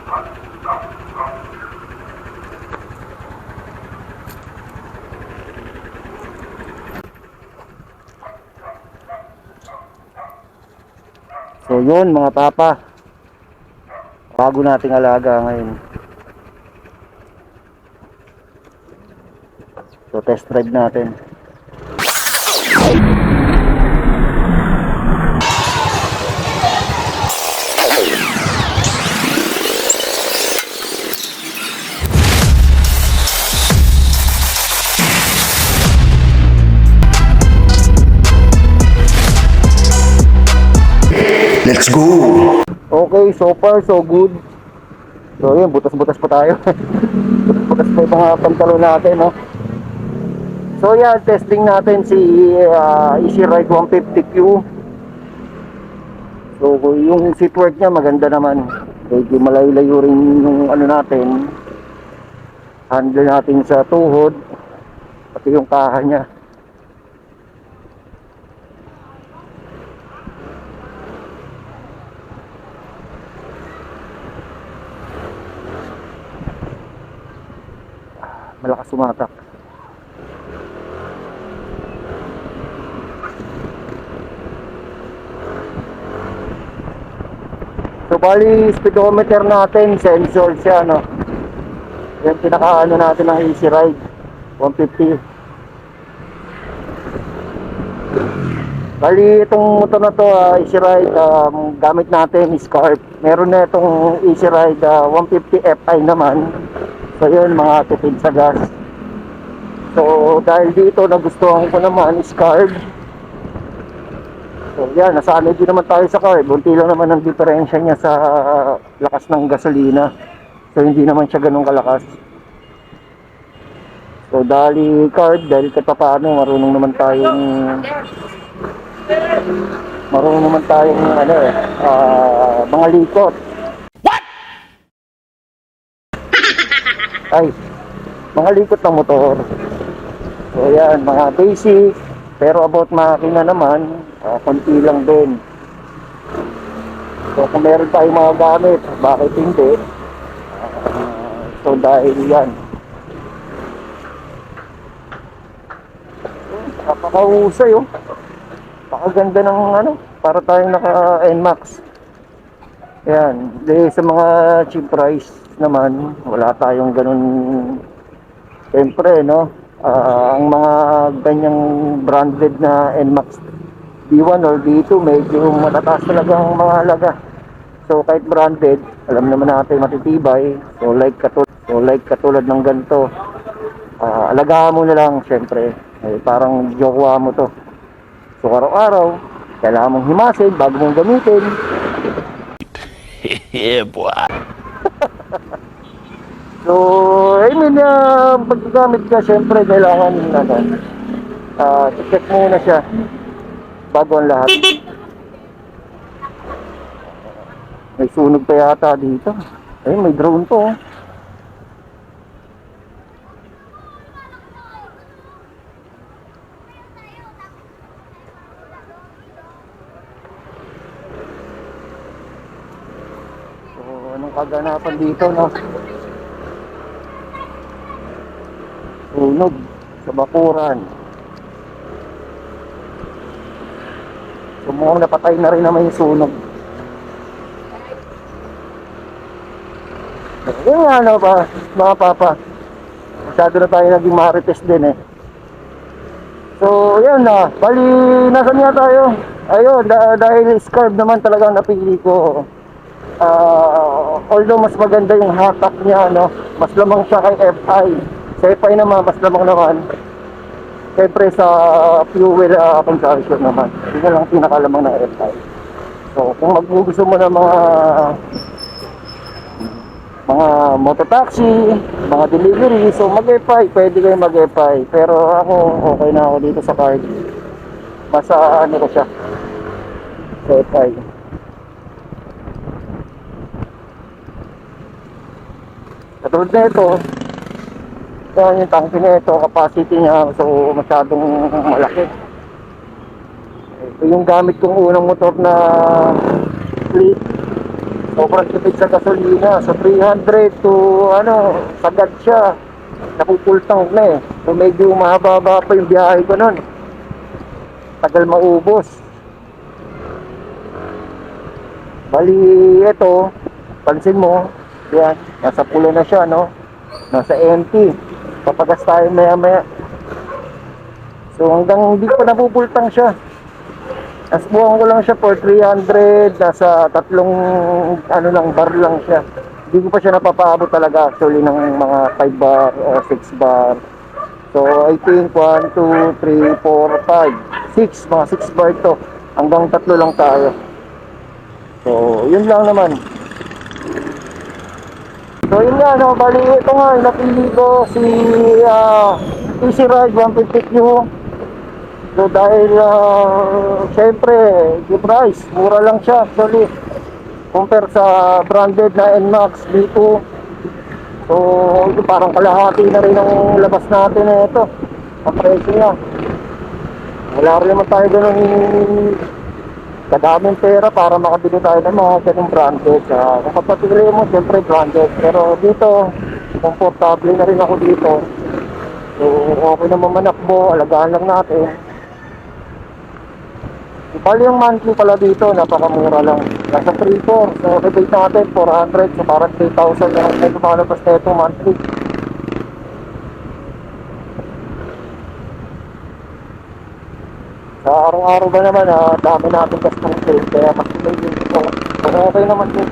So yun mga papa, bago nating alaga ngayon. So test drive natin. Let's go! Okay, so far so good. So yun, butas-butas pa tayo. Butas pa yung mga pantalon natin, no? So yan, testing natin si Easy Ride 150Q. So yung seatwork niya maganda naman. Medyo malayo-layo rin yung ano natin, handle natin sa tuhod, pati yung kaha niya. Malakas sumatak. So bali speedometer natin sensor siya, no. Yan pinaka-ano natin ng Easy Ride 150. Bali itong motor na to, Easy Ride, gamit natin Scarp. Meron na itong Easy Ride 150 Fi naman. So yun, mga tipid sa gas. So dahil dito nagustuhan ko naman Scarp. So yan, nasanay din naman tayo sa car. Bunti lang naman ang diferensya niya sa lakas ng gasolina. So hindi naman siya ganun kalakas. So dahil car, dahil kahit paano marunong naman tayong ano mga likot. What? Ay, mga likot ng motor. So yan, mga basic. Pero about makina naman, konti lang din. So kung meron tayong mga gamit, bakit hindi? So dahil yan, napakahusay, oh. Napakaganda ng ano, para tayong naka NMAX. Yan, dahil sa mga cheap price naman, wala tayong ganun. Siyempre, no, ang mga ganyang branded na NMAX B1 or B2, medyo matataas talaga ang mga halaga. So kahit branded, alam naman natin matitibay. So like katulad ng ganito, alagaan mo na lang, syempre. Parang jowa mo to. So araw-araw, kailangan mong himasin bago mong gamitin. Yeah, boy! So, I mean, paggamit ka, syempre, kailangan, check muna siya bago ang lahat. May sunog pa yata dito. Ay, may drone to, oh. So, anong kaganapan dito, no? Sunog sa bakuran. So mukhang napatay na rin naman yung sunog. Yun nga, ano ba, mga papa, masyado na tayo naging marites din, eh. So yan na, bali nasa niya tayo. Ayun, dahil Scarp naman talagang napili ko. Although mas maganda yung hatak niya, no, mas lamang siya kay FI. Sa FI naman, mas lamang naman. Siyempre sa fuel consumption naman. Yun na lang pinakalamang ng FI. So kung gusto mo ng mga mototaxi, mga delivery, so mag-FI, pwede kayo mag-FI. Pero ako, okay na ako dito sa card. Mas ano ko siya, sa FI. Katulad na ito, yan yung tangke na ito, capacity niya, so masyadong malaki. Ito yung gamit kong unang motor na fleet. So sobrang tipid sa gasolina. So 300 to ano, sagad siya. Napupultang na eh. So medyo mahaba pa yung biyahe ko nun. Tagal maubos. Bali, ito, pansin mo, yan, nasa pulo na siya, no? Nasa empty. Papagas tayo maya-maya. So hanggang hindi pa napupultang siya. Nasbuhan ko lang siya for 300, nasa tatlong ano lang, bar lang siya. Hindi ko pa siya napapaabot talaga actually ng mga 5 bar o 6 bar. So I think 1, 2, 3, 4, 5, 6, mga 6 bar to. Hanggang tatlo lang tayo. So yun lang naman. So yun nga, no, bali ito nga, napili ko si Easy Ride 150Q. So dahil syempre, yung price, mura lang siya actually compare sa branded na NMAX B2. So ito parang kalahati na rin ang labas natin na ito ang presyo niya. Wala rin naman tayo ganun kadaming pera para makabili tayo ng mga ganung branded. Kung papatili mo, syempre branded, pero dito komportable na rin ako dito. So okay naman manakbo, alagaan lang natin. Bali yung monthly pala dito, napakamura lang. Nasa 3,400. So, rebate natin, 400. So, parang 3,000 na lang lumalabas na ito monthly. Sa araw-araw ba naman, dami natin gastos. Kaya mas ito. So, okay naman din.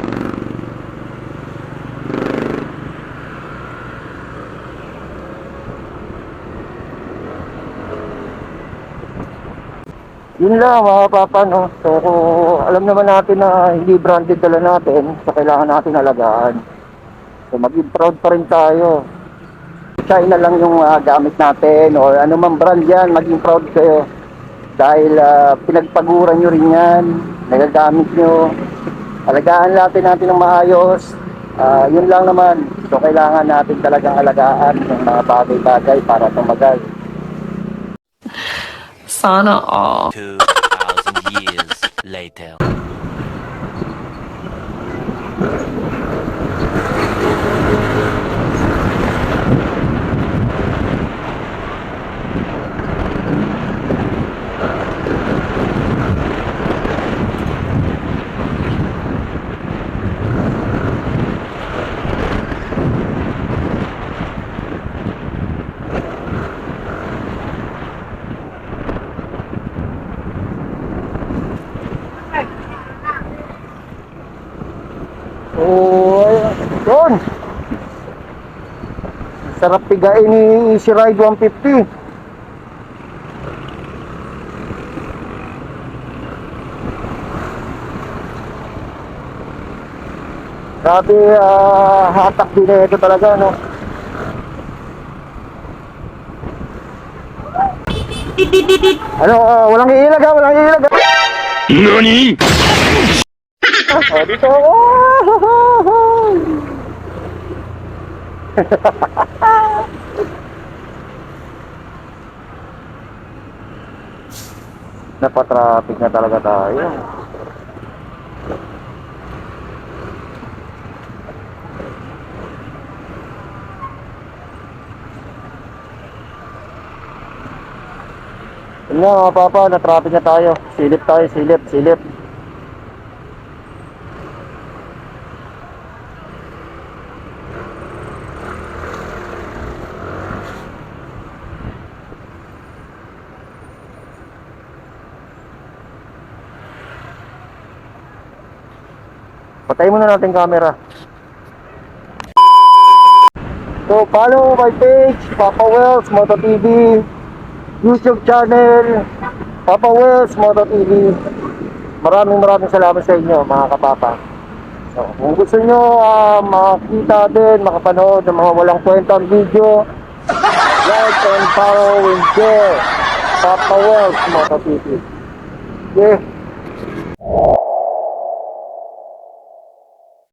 Yun lang mga papa, no? So alam naman natin na hindi branded dala natin, so kailangan natin alagaan. So maging proud pa rin tayo. China lang yung gamit natin or anumang brand yan, maging proud kayo. Dahil pinagpaguran nyo rin yan, nagagamit nyo. Alagaan natin ng maayos. Yun lang naman. So kailangan natin talagang alagaan yung mga bagay-bagay para tumagal. Sana all. 2,000 years later. Yun. Sarap pigain ni Easy Ride 150. Grabe, hatak din ito talaga, no? Ano, walang iilag ha, walang iilag ha. NANI?! Dito. Napatraffic na talaga tayo. Yun nga mga papa, na-traffic na tayo. Silip tayo, silip, silip. Patayin muna natin camera. So follow my page, Papa Wells Moto TV, YouTube channel, Papa Wells Moto TV. Maraming salamat sa inyo mga kapapa. So kung gusto nyo makita din, makapanood ng mga walang kwentang video, like and follow and share Papa Wells Moto TV. Okay.